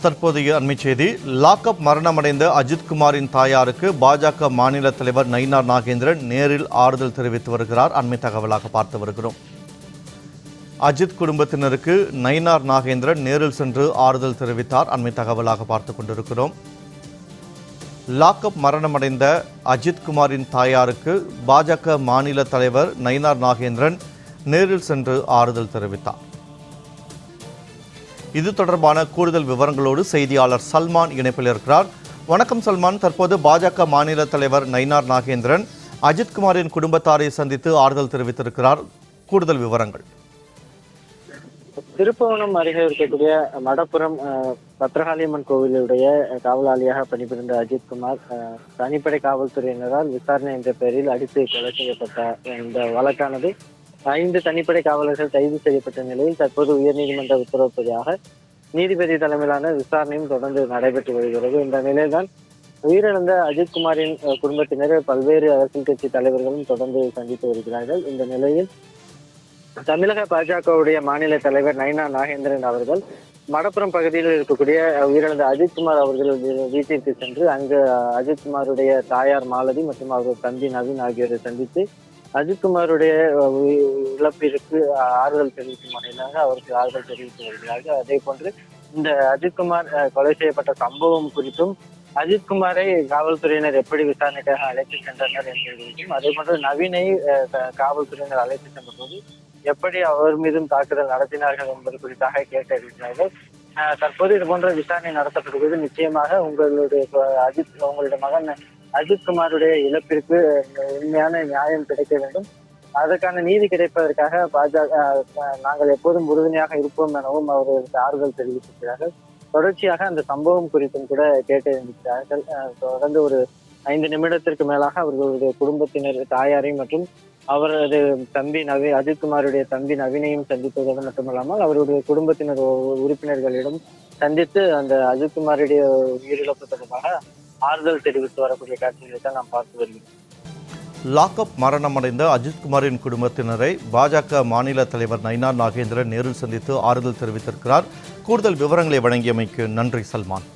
தற்போதைய அண்மைச் செய்தி. லாக்அப் மரணமடைந்த அஜித்குமாரின் தாயாருக்கு பாஜக மாநில தலைவர் நயினார் நாகேந்திரன் நேரில் ஆறுதல் தெரிவித்து வருகிறார். அண்மை தகவலாக பார்த்து வருகிறோம். அஜித் குடும்பத்தினருக்கு நயினார் நாகேந்திரன் நேரில் சென்று ஆறுதல் தெரிவித்தார். அண்மை தகவலாக பார்த்து கொண்டிருக்கிறோம். லாக்அப் மரணமடைந்த அஜித்குமாரின் தாயாருக்கு பாஜக மாநில தலைவர் நயினார் நாகேந்திரன் நேரில் சென்று ஆறுதல் தெரிவித்தார். இது தொடர்பான கூடுதல் விவரங்களோடு செய்தியாளர் சல்மான் இணைப்பில் இருக்கிறார். வணக்கம் சல்மான். தற்போது பாஜக மாநில தலைவர் நயினார் நாகேந்திரன் அஜித்குமாரின் குடும்பத்தாரை சந்தித்து ஆறுதல் தெரிவித்திருக்கிறார். கூடுதல் விவரங்கள். திருப்புவனம் அருகே இருக்கக்கூடிய மடப்புரம் பத்ரகாளியம்மன் கோவிலுடைய காவலாளியாக பணிபுரிந்த அஜித்குமார் தனிப்படை காவல்துறையினரால் விசாரணை என்ற பெயரில் அடித்து கொலை செய்யப்பட்ட இந்த வழக்கானது 5 தனிப்படை காவலர்கள் கைது செய்யப்பட்ட நிலையில் தற்போது உயர்நீதிமன்ற உத்தரவுப்படியாக நீதிபதி தலைமையிலான விசாரணையும் தொடர்ந்து நடைபெற்று வருகிறது. இந்த நிலையில்தான் உயிரிழந்த அஜித்குமாரின் குடும்பத்தினர் பல்வேறு அரசியல் கட்சி தலைவர்களும் தொடர்ந்து சந்தித்து வருகிறார்கள். இந்த நிலையில் தமிழக பாஜகவுடைய மாநில தலைவர் நயினார் நாகேந்திரன் அவர்கள் மடப்புரம் பகுதியில் இருக்கக்கூடிய உயிரிழந்த அஜித்குமார் அவர்கள் வீட்டிற்கு சென்று அங்கு அஜித்குமாருடைய தாயார் மாலதி மற்றும் அவரது தம்பி நவீன் ஆகியோரை சந்தித்து அஜித்குமாருடைய இழப்பிற்கு ஆறுதல் தெரிவிக்கும் வகையிலாக அவருக்கு ஆறுதல் தெரிவித்து வருகிறார்கள். அதே போன்று இந்த அஜித்குமார் கொலை செய்யப்பட்ட சம்பவம் குறித்தும் அஜித்குமாரை காவல்துறையினர் எப்படி விசாரணைக்காக அழைத்து சென்றனர் என்பது குறித்தும், அதே போன்று நவீனை காவல்துறையினர் அழைத்து சென்ற போது எப்படி அவர் மீதும் தாக்குதல் நடத்தினார்கள் என்பது குறித்தாக கேட்டிருக்கிறார்கள். தற்போது இது போன்ற விசாரணை நடத்தப்படுவது நிச்சயமாக உங்களுடைய மகன் அஜித்குமாருடைய இழப்பிற்கு உண்மையான நியாயம் கிடைக்க வேண்டும். அதற்கான நீதி கிடைப்பதற்காக பாஜக நாங்கள் எப்போதும் உறுதுணையாக இருப்போம் எனவும் அவர்களுக்கு ஆறுதல் தெரிவித்திருக்கிறார்கள். தொடர்ச்சியாக அந்த சம்பவம் குறித்தும் கூட கேட்டிருக்கிறார்கள். தொடர்ந்து ஒரு 5 நிமிடத்திற்கு மேலாக அவர்களுடைய குடும்பத்தினர் தாயாரை மற்றும் அவரது தம்பி அஜித்குமாருடைய தம்பி நவீனையும் சந்தித்தது மட்டுமல்லாமல் அவருடைய குடும்பத்தினர் உறுப்பினர்களிடம் சந்தித்து அந்த அஜித்குமாருடைய உயிரிழப்பு தொடர்பாக ஆறுதல் தெரிவித்து வரக்கூடிய காட்சிகளை தான் நாம் பார்த்து வருகிறோம். லாக்அப் மரணமடைந்த அஜித்குமாரின் குடும்பத்தினரை பாஜக மாநில தலைவர் நயினார் நாகேந்திரன் நேரில் சந்தித்து ஆறுதல் தெரிவித்திருக்கிறார். கூடுதல் விவரங்களை வழங்கியமைக்கு நன்றி சல்மான்.